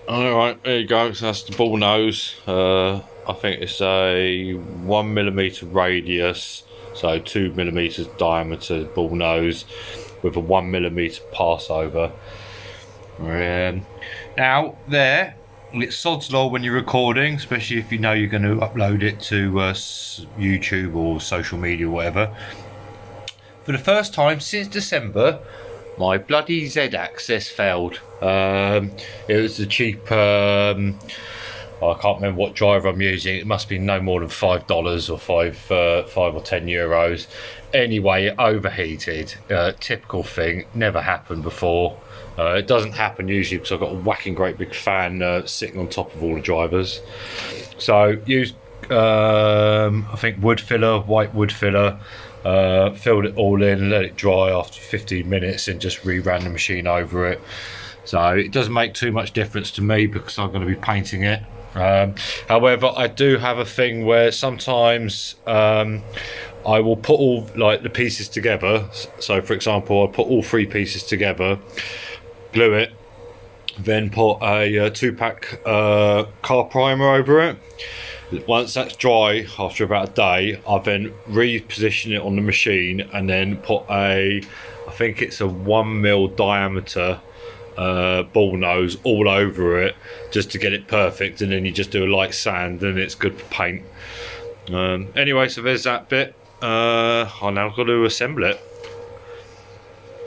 Alright, there you go. So that's the ball nose. I think it's a 1 millimeter radius, so 2 millimeters diameter ball nose with a 1 millimeter passover. Now there, it's sod's law when you're recording, especially if you know you're going to upload it to YouTube or social media or whatever. For the first time since December, my bloody Z-axis failed. It was the cheap, I can't remember what driver I'm using. It must be no more than $5 or five or €10. Anyway, it overheated. Typical thing, never happened before. It doesn't happen usually because I've got a whacking great big fan sitting on top of all the drivers. So use, I think wood filler, white wood filler. Filled it all in, let it dry after 15 minutes, and just reran the machine over it. So it doesn't make too much difference to me because I'm going to be painting it. However, I do have a thing where sometimes I will put all like the pieces together. So for example, I put all three pieces together, glue it, then put a 2-pack car primer over it. Once that's dry, after about a day, I then reposition it on the machine and then put I think it's a 1 mil diameter ball nose all over it just to get it perfect, and then you just do a light sand and it's good for paint. Anyway, so there's that bit. I now got to assemble it.